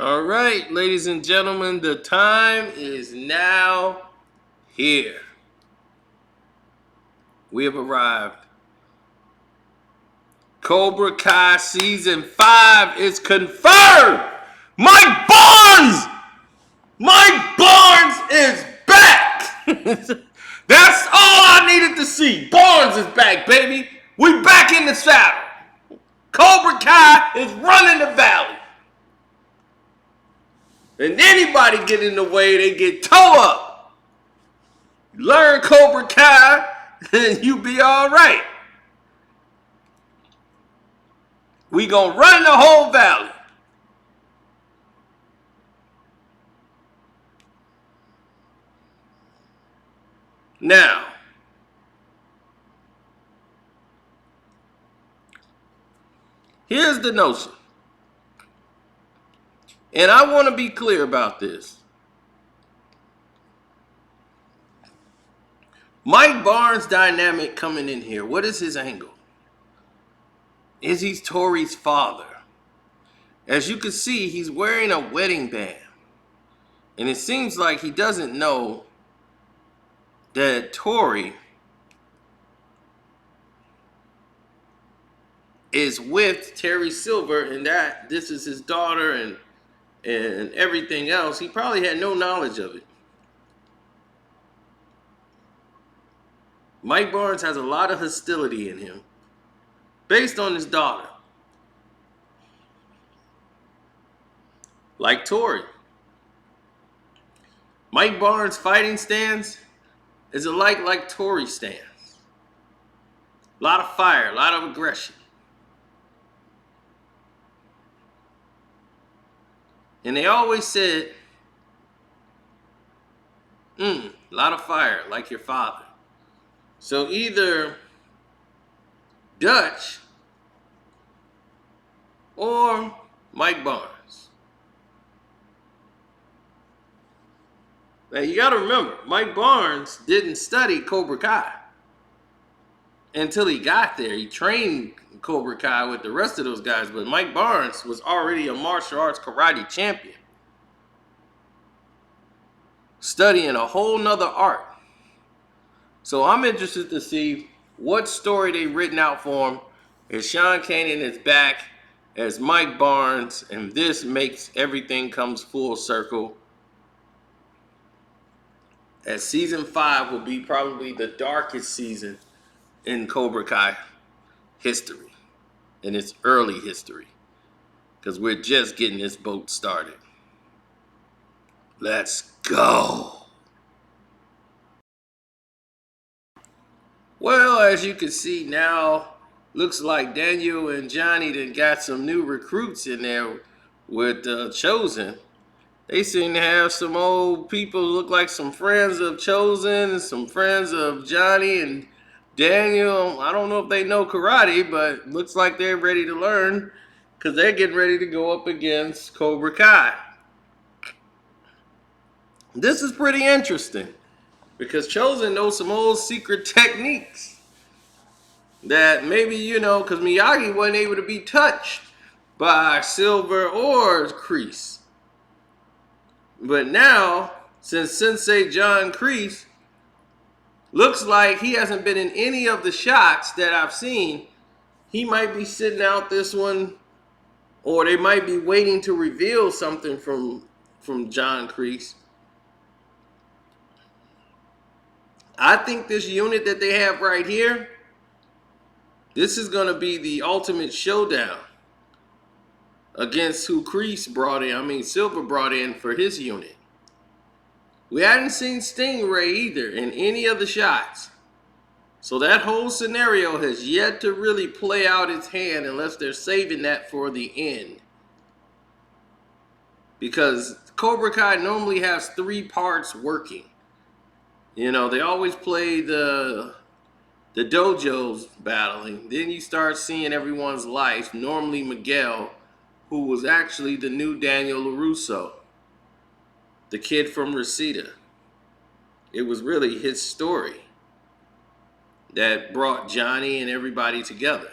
All right, ladies and gentlemen, the time is now here. We have arrived. Cobra Kai Season 5 is confirmed! Mike Barnes! Mike Barnes is back! That's all I needed to see. Barnes is back, baby. We back in the saddle. Cobra Kai is running the valley. And anybody get in the way, they get toe up. Learn Cobra Kai, and you be all right. We gonna run the whole valley. Now, here's the notion. And I want to be clear about this. Mike Barnes' dynamic coming in here. What is his angle? Is he Tori's father? As you can see, he's wearing a wedding band. And it seems like he doesn't know that Tori is with Terry Silver and that this is his daughter and everything else. He probably had no knowledge of it. Mike Barnes has a lot of hostility in him based on his daughter. Like Tori. Mike Barnes' fighting stance is like Tori's stance. A lot of fire, a lot of aggression. And they always said, a lot of fire, like your father. So either Dutch or Mike Barnes. Now you got to remember, Mike Barnes didn't study Cobra Kai until he got there. He trained Cobra Kai with the rest of those guys, but Mike Barnes was already a martial arts karate champion, studying a whole nother art. So I'm interested to see what story they've written out for him as Sean Kanan is back as Mike Barnes, and this makes everything comes full circle. As season 5 will be probably the darkest season in Cobra Kai history, in its early history, because we're just getting this boat started. Let's go. Well, as you can see now, looks like Daniel and Johnny done got some new recruits in there with Chosen. They seem to have some old people who look like some friends of Chosen and some friends of Johnny and Daniel. I don't know if they know karate, but looks like they're ready to learn because they're getting ready to go up against Cobra Kai. This is pretty interesting because Chosen knows some old secret techniques that maybe, because Miyagi wasn't able to be touched by Silver or Kreese. But now, since Sensei John Kreese looks like he hasn't been in any of the shots that I've seen, he might be sitting out this one, or they might be waiting to reveal something from John Kreese. I think this unit that they have right here, this is going to be the ultimate showdown against who Silver brought in for his unit. We hadn't seen Stingray either in any of the shots. So that whole scenario has yet to really play out its hand unless they're saving that for the end. Because Cobra Kai normally has 3 parts working. They always play the dojos battling. Then you start seeing everyone's life. Normally Miguel, who was actually the new Daniel LaRusso, the kid from Reseda. It was really his story that brought Johnny and everybody together.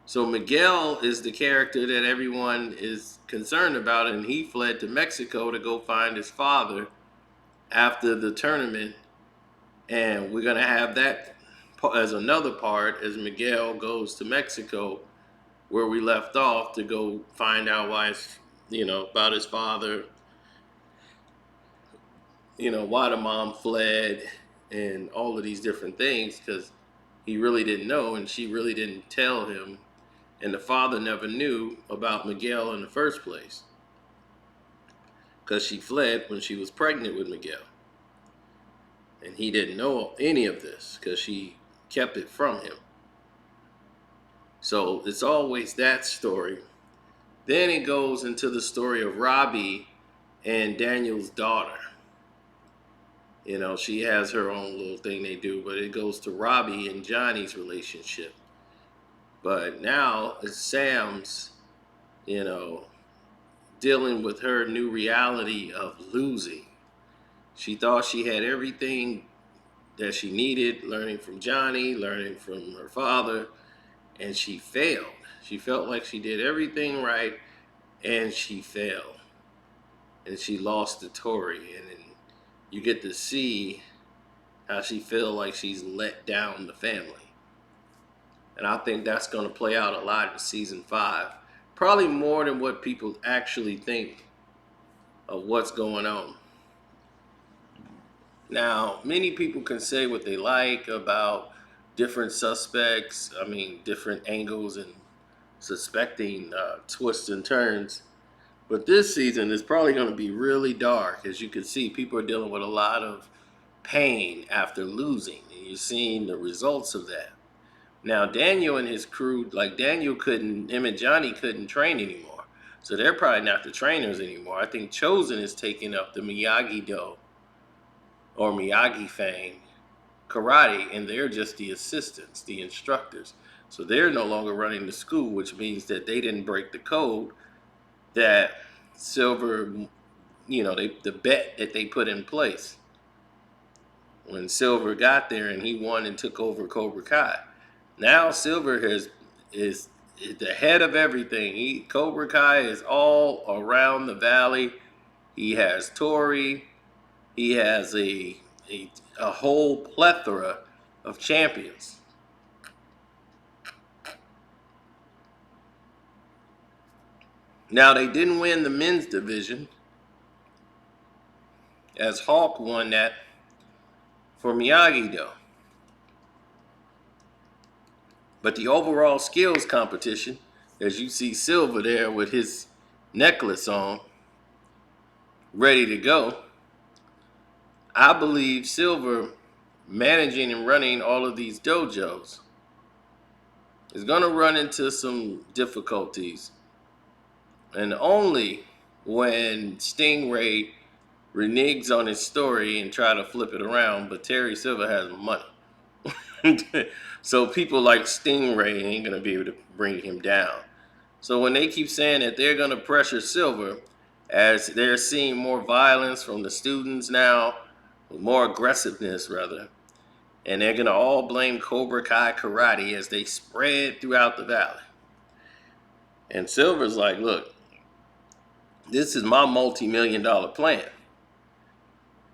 So Miguel is the character that everyone is concerned about, and he fled to Mexico to go find his father after the tournament. And we're gonna have that as another part as Miguel goes to Mexico, where we left off, to go find out why about his father, why the mom fled, and all of these different things, because he really didn't know, and she really didn't tell him, and the father never knew about Miguel in the first place, because she fled when she was pregnant with Miguel, and he didn't know any of this because she kept it from him. So it's always that story. Then it goes into the story of Robbie and Daniel's daughter. She has her own little thing they do, but it goes to Robbie and Johnny's relationship. But now it's Sam's, you know, dealing with her new reality of losing. She thought she had everything that she needed, learning from Johnny, learning from her father, and she failed. She felt like she did everything right, and she failed. And she lost to Tori, and then you get to see how she feel like she's let down the family. And I think that's going to play out a lot in season 5. Probably more than what people actually think of what's going on. Now, many people can say what they like about different suspects, different angles and suspecting twists and turns. But this season is probably going to be really dark. As you can see, people are dealing with a lot of pain after losing, and you're seeing the results of that. Now, Daniel and his crew, like him and Johnny couldn't train anymore. So they're probably not the trainers anymore. I think Chosen is taking up the Miyagi-Do or Miyagi-Fang karate, and they're just the assistants, the instructors. So they're no longer running the school, which means that they didn't break the code that Silver, the bet that they put in place when Silver got there and he won and took over Cobra Kai. Now Silver is the head of everything. Cobra Kai is all around the valley. He has Tori. He has a whole plethora of champions. Now they didn't win the men's division, as Hawk won that for Miyagi-Do. But the overall skills competition, as you see Silver there with his necklace on, ready to go, I believe Silver managing and running all of these dojos is going to run into some difficulties. And only when Stingray reneges on his story and try to flip it around, but Terry Silver has money. So people like Stingray ain't going to be able to bring him down. So when they keep saying that they're going to pressure Silver, as they're seeing more violence from the students now, more aggressiveness rather, and they're going to all blame Cobra Kai karate as they spread throughout the valley. And Silver's like, look, this is my multi-million-dollar plan.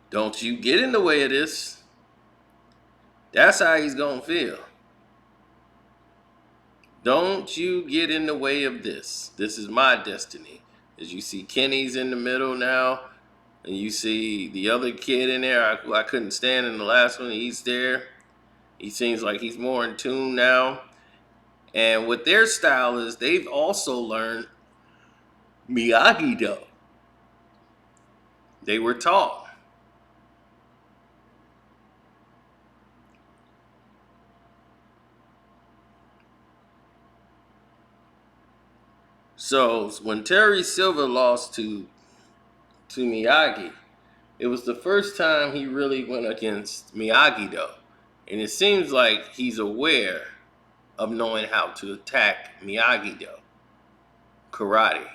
Don't you get in the way of this. That's how he's going to feel. Don't you get in the way of this. This is my destiny. As you see, Kenny's in the middle now. And you see the other kid in there. I couldn't stand in the last one. He's there. He seems like he's more in tune now. And what their style is, they've also learned Miyagi-Do. They were taught. So when Terry Silver lost to Miyagi, it was the first time he really went against Miyagi-Do. And it seems like he's aware of knowing how to attack Miyagi-Do karate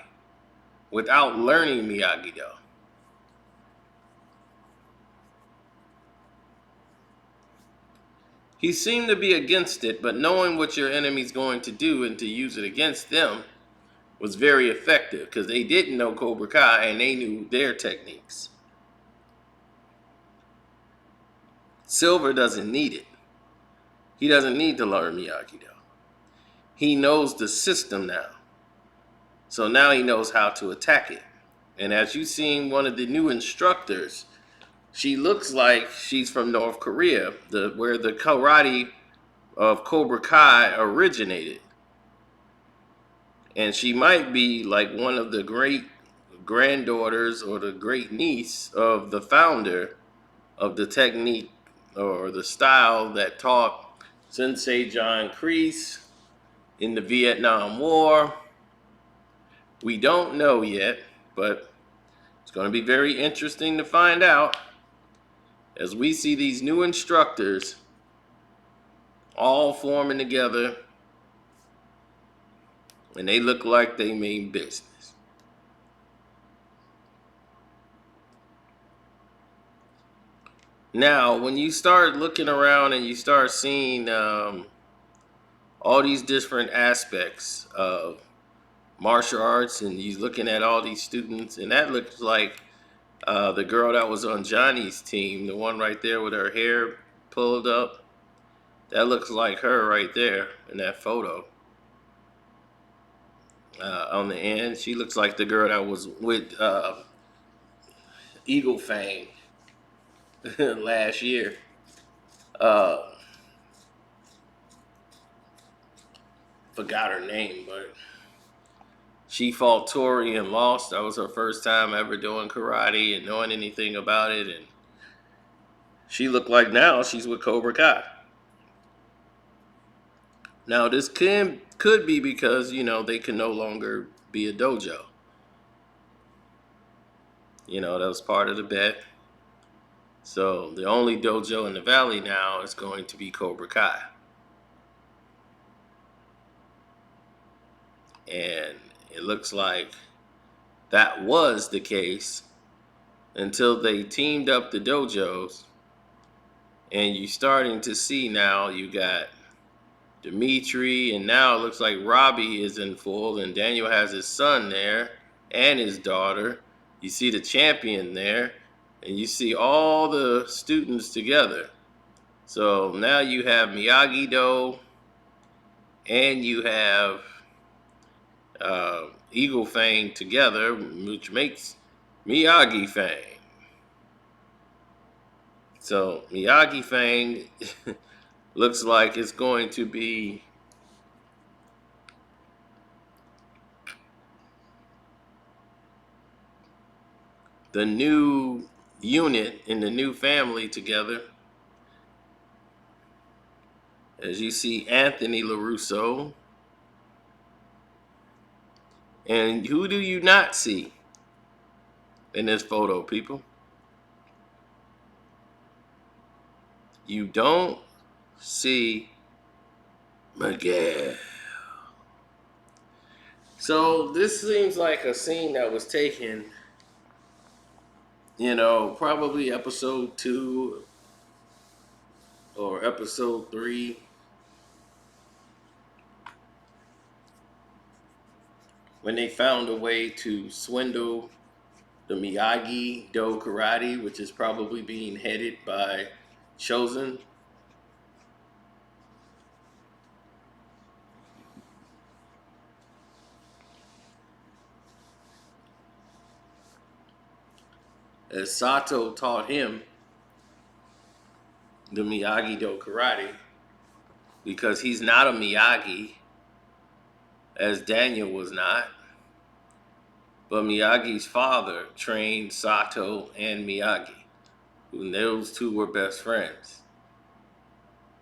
without learning Miyagi-Do. He seemed to be against it, but knowing what your enemy's going to do and to use it against them was very effective because they didn't know Cobra Kai and they knew their techniques. Silver doesn't need it. He doesn't need to learn Miyagi-Do. He knows the system now. So now he knows how to attack it. And as you've seen one of the new instructors, she looks like she's from North Korea, where the karate of Cobra Kai originated. And she might be like one of the great granddaughters or the great niece of the founder of the technique or the style that taught Sensei John Kreese in the Vietnam War. We don't know yet, but it's going to be very interesting to find out as we see these new instructors all forming together and they look like they mean business. Now, when you start looking around and you start seeing all these different aspects of martial arts, and you're looking at all these students, and that looks like the girl that was on Johnny's team, the one right there with her hair pulled up. That looks like her right there in that photo. On the end, she looks like the girl that was with Eagle Fang last year. Uh, Forgot her name, but she fought Tori and lost. That was her first time ever doing karate and knowing anything about it. And she looked like now she's with Cobra Kai. Now this could be because they can no longer be a dojo. That was part of the bet. So the only dojo in the valley now is going to be Cobra Kai. And it looks like that was the case until they teamed up the dojos. And you're starting to see now you got Dimitri, and now it looks like Robbie is in full, and Daniel has his son there and his daughter. You see the champion there, and you see all the students together. So now you have Miyagi-Do, and you have Eagle Fang together, which makes Miyagi Fang. So Miyagi Fang looks like it's going to be the new unit in the new family together. As you see Anthony LaRusso. And who do you not see in this photo, people? You don't see Miguel. So this seems like a scene that was taken, probably episode 2 or episode 3. When they found a way to swindle the Miyagi-Do karate, which is probably being headed by Chosen. As Sato taught him the Miyagi-Do karate, because he's not a Miyagi, as Daniel was not. But Miyagi's father trained Sato and Miyagi, and those two were best friends.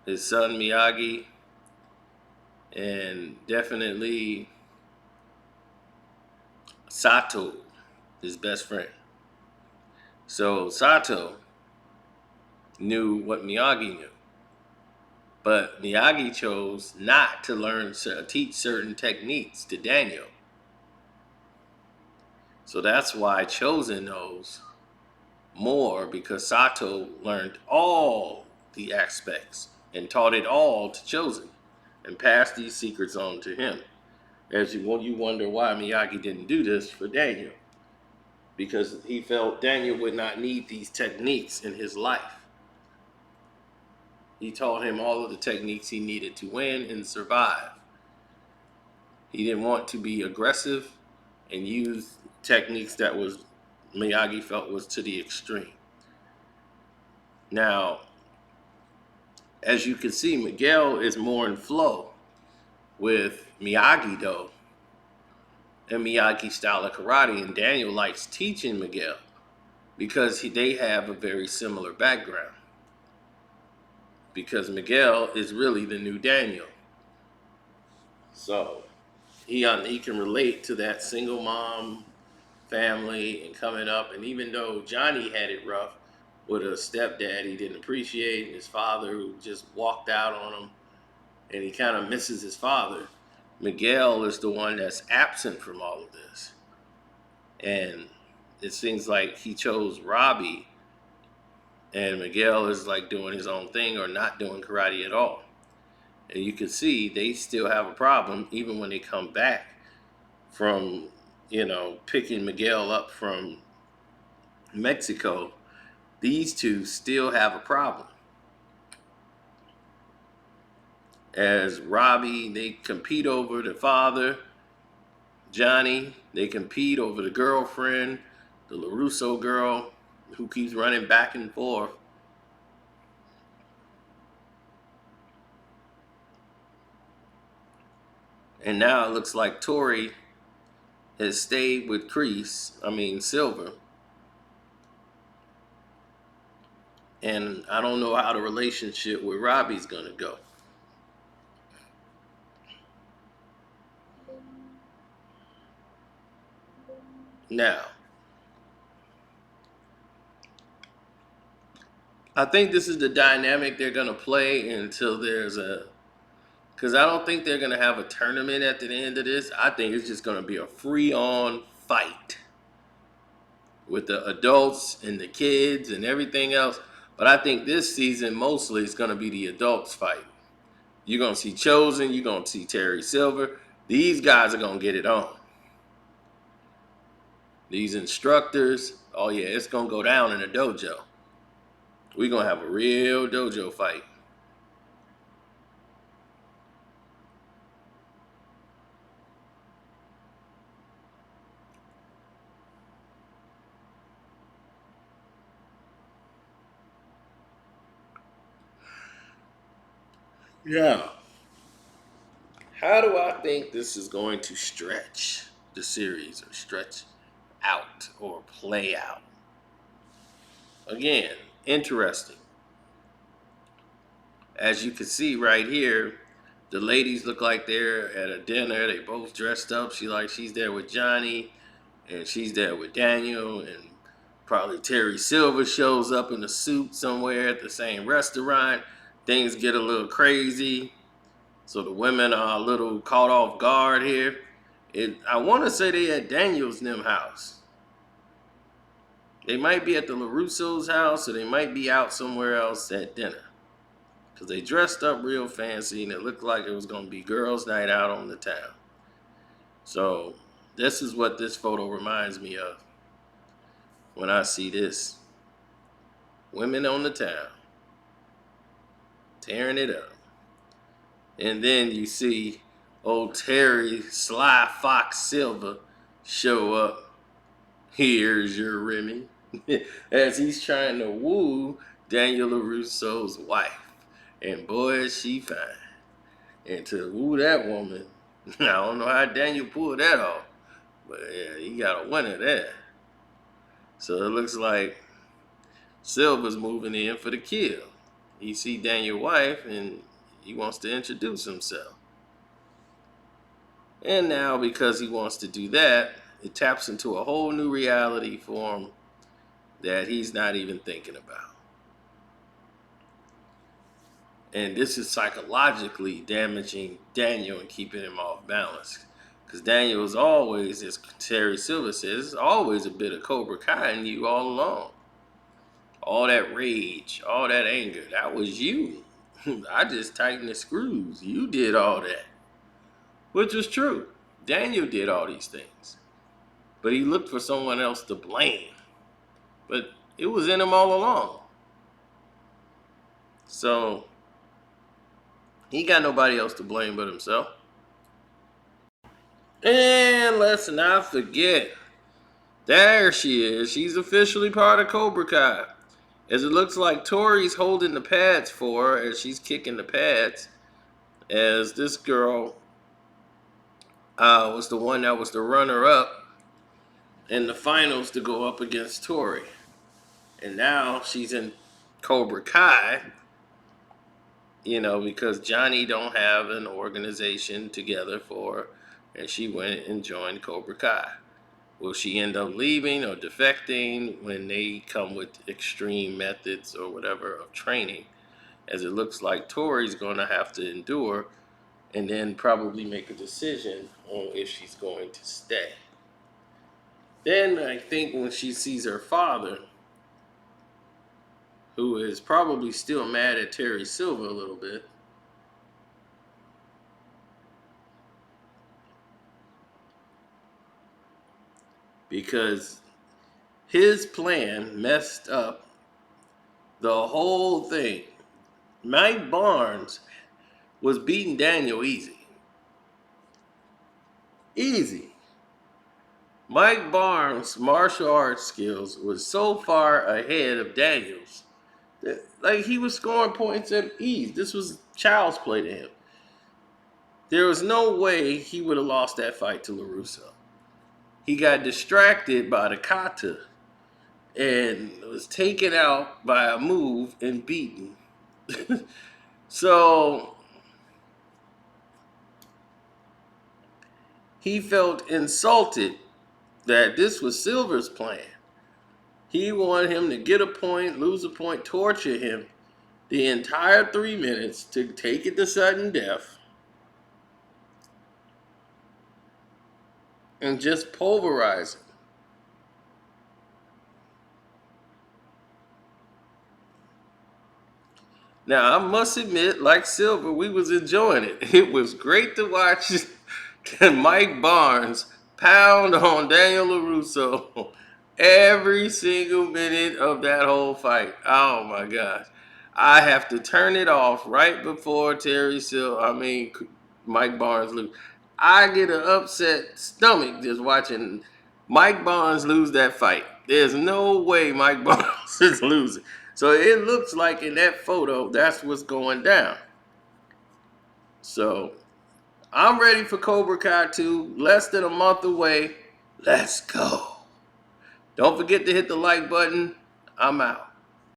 His son Miyagi, and definitely Sato, his best friend. So Sato knew what Miyagi knew. But Miyagi chose not to teach certain techniques to Daniel. So that's why Chosen knows more, because Sato learned all the aspects and taught it all to Chosen and passed these secrets on to him. As you wonder why Miyagi didn't do this for Daniel, because he felt Daniel would not need these techniques in his life. He taught him all of the techniques he needed to win and survive. He didn't want to be aggressive and use techniques that was Miyagi felt was to the extreme. Now, as you can see, Miguel is more in flow with Miyagi though, and Miyagi style of karate, and Daniel likes teaching Miguel because they have a very similar background. Because Miguel is really the new Daniel, so he can relate to that single mom family and coming up. And even though Johnny had it rough with a stepdad he didn't appreciate, and his father who just walked out on him, and he kind of misses his father, Miguel is the one that's absent from all of this. And it seems like he chose Robbie, and Miguel is like doing his own thing or not doing karate at all. And you can see they still have a problem even when they come back from, picking Miguel up from Mexico. These two still have a problem. As Robbie, they compete over the father. Johnny, they compete over the girlfriend, the LaRusso girl, who keeps running back and forth. And now it looks like Tori has stayed with Silver. And I don't know how the relationship with Robbie's going to go. Now, I think this is the dynamic they're going to play until because I don't think they're going to have a tournament at the end of this. I think it's just going to be a free-on fight with the adults and the kids and everything else. But I think this season mostly is going to be the adults fight. You're going to see Chosen. You're going to see Terry Silver. These guys are going to get it on. These instructors, oh yeah, it's going to go down in a dojo. We're going to have a real dojo fight. Yeah. How do I think this is going to stretch the series or stretch out or play out? Again, interesting. As you can see right here, the ladies look like they're at a dinner. They both dressed up. She's there with Johnny, and she's there with Daniel, and probably Terry Silver shows up in a suit somewhere at the same restaurant. Things get a little crazy. So the women are a little caught off guard here. I want to say they at Daniel's Nim house. They might be at the LaRusso's house, or they might be out somewhere else at dinner. Because they dressed up real fancy, and it looked like it was going to be girls' night out on the town. So this is what this photo reminds me of when I see this. Women on the town, tearing it up. And then you see old Terry Sly Fox Silver show up. Here's your Remy. As he's trying to woo Daniel LaRusso's wife. And boy, is she fine. And to woo that woman, I don't know how Daniel pulled that off. But yeah, he got a winner there. So it looks like Silver's moving in for the kill. He see Daniel's wife and he wants to introduce himself. And now because he wants to do that, it taps into a whole new reality for him that he's not even thinking about. And this is psychologically damaging Daniel and keeping him off balance. Because Daniel is always, as Terry Silver says, always a bit of Cobra Kai in you all along. All that rage, all that anger, that was you. I just tightened the screws. You did all that. Which was true. Daniel did all these things. But he looked for someone else to blame. But it was in him all along. So he got nobody else to blame but himself. And let's not forget, there she is. She's officially part of Cobra Kai. As it looks like Tori's holding the pads for her as she's kicking the pads. As this girl was the one that was the runner-up in the finals to go up against Tori. And now she's in Cobra Kai, because Johnny don't have an organization together for her, and she went and joined Cobra Kai. Will she end up leaving or defecting when they come with extreme methods or whatever of training? As it looks like Tori's going to have to endure and then probably make a decision on if she's going to stay. Then I think when she sees her father, who is probably still mad at Terry Silver a little bit, because his plan messed up the whole thing. Mike Barnes was beating Daniel easy. Easy. Mike Barnes' martial arts skills was so far ahead of Daniel's that, like, he was scoring points at ease. This was child's play to him. There was no way he would have lost that fight to LaRusso. He got distracted by the kata and was taken out by a move and beaten. So he felt insulted that this was Silver's plan. He wanted him to get a point, lose a point, torture him the entire 3 minutes to take it to sudden death and just pulverize him. Now, I must admit, like Silver, we was enjoying it. It was great to watch Mike Barnes pound on Daniel LaRusso every single minute of that whole fight. Oh my gosh. I have to turn it off right before Mike Barnes lose. I get an upset stomach just watching Mike Barnes lose that fight. There's no way Mike Barnes is losing. So it looks like in that photo, that's what's going down. So I'm ready for Cobra Kai 2. Less than a month away. Let's go. Don't forget to hit the like button. I'm out.